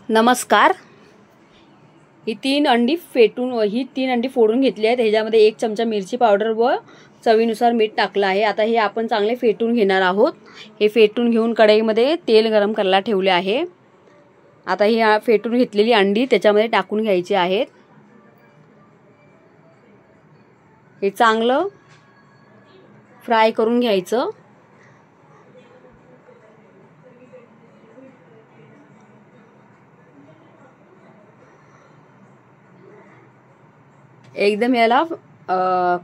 नमस्कार। ही तीन अंडी फोडून घेतली आहेत। ह्याच्यामध्ये 1 चमचा मिरची पावडर व चवीनुसार मीठ टाकलं आहे। आता हे आपण चांगले फेटून घेणार आहोत। हे फेटून घेऊन कढईमध्ये तेल गरम करायला ठेवले आहे। आता ही फेटून घेतलेली अंडी त्याच्यामध्ये टाकून घ्यायची आहेत। हे चांगलं फ्राय करून घ्यायचं। एकदम याला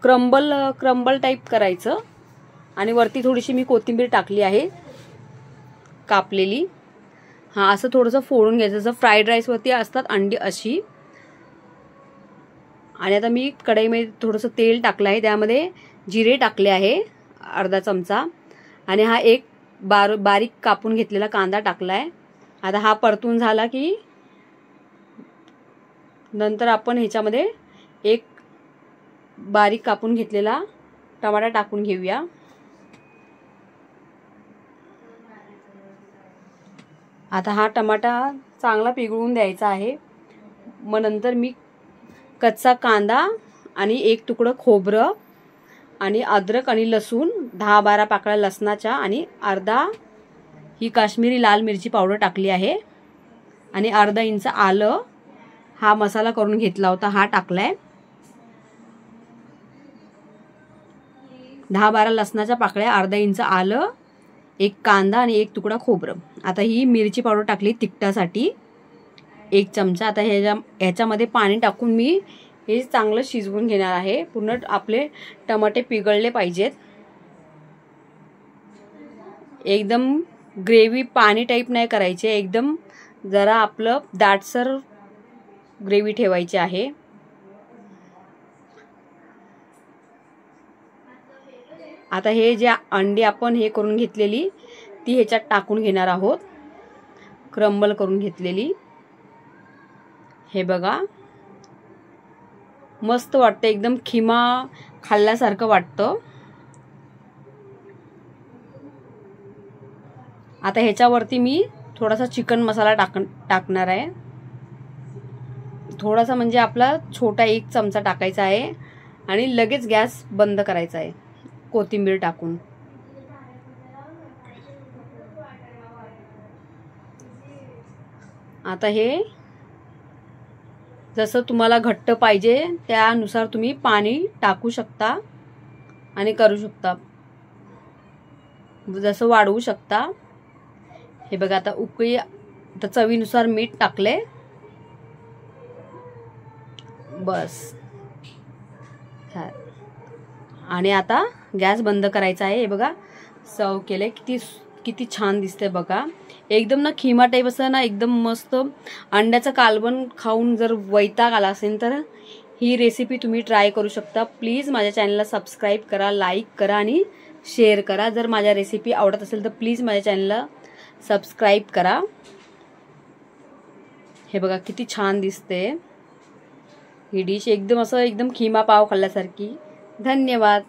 क्रम्बल टाइप करायचं आणि वरती थोडीशी मी कोथिंबीर टाकली आहे कापलेली। असं थोडंसं फोडून घ्यायचं जसं फ्राइड राईस वरती असतात अंडी अशी। आणि आता मी कढईमध्ये थोडंसं तेल टाकलं आहे, त्यामध्ये जिरे टाकले आहे अर्धा चमचा आणि हा एक बारीक कापून घेतलेला कांदा टाकलाय। आता हा परतून झाला की नंतर आपण ह्याच्यामध्ये एक बारीक कापून घेतलेला टमाटा टाकून घेऊया। आता हा टमाटा चांगला पिघळून द्यायचा आहे। मग नंतर मी कच्चा कांदा आणि 1 तुकडं खोबरं आणि अद्रक आणि लसूण 10-12 पाकळ्या लसणाच्या आणि अर्धा ही काश्मीरी लाल मिरची पावडर टाकली आहे आणि अर्धा इंच आलं हा मसाला करून घेतला होता हा टाकलाय। 10-12 लसणाच्या पाकळ्या, अर्धा इंच आलं, 1 कांदा आणि 1 तुकडा खोबरं। आता ही मिरची पावडर टाकली तिखटासाठी 1 चमचा। आता ह्याच्यामध्ये पाणी टाकून मी हे चांगलं शिजवून घेणार आहे। पूर्ण आपले टमाटे पिघळले पाहिजेत। एकदम ग्रेव्ही पाणी टाइप नाही करायचे, एकदम जरा आपलं दाटसर ग्रेव्ही ठेवायची आहे। आता हे जे अंडी आपण हे करून घेतलेली ती ह्याच्यात टाकून घेणार आहोत, क्रम्बल करून घेतलेली। हे बघा मस्त वाटतं, एकदम खिमा खाल्ल्यासारखं वाटतं। आता ह्याच्यावरती मी थोडासा चिकन मसाला टाकणार आहे। थोडासा म्हणजे आपला छोटा 1 चमचा टाकायचा आहे आणि लगेच गॅस बंद करायचा आहे कोथिंबीर टाकून। आता हे जसं तुम्हाला घट्ट पाहिजे त्यानुसार तुम्ही पाणी टाकू शकता आणि करू शकता, जसं वाढवू शकता। हे बघा आता उकळी, आता चवीनुसार मीठ टाकले बस। आणि आता गॅस बंद करायचा आहे। हे बघा सर्व केले, किती छान दिसते बघा। एकदम ना खिमा टाइप असं ना, एकदम मस्त। अंड्याचं कालवण खाऊन जर वैताग आला असेल तर ही रेसिपी तुम्ही ट्राय करू शकता। प्लीज माझ्या चॅनलला सबस्क्राईब करा, लाईक करा आणि शेअर करा। जर माझ्या रेसिपी आवडत असेल तर प्लीज माझ्या चॅनलला सबस्क्राईब करा। हे बघा किती छान दिसते ही डिश, एकदम असं एकदम खिमा पाव खाल्ल्यासारखी। धन्यवाद।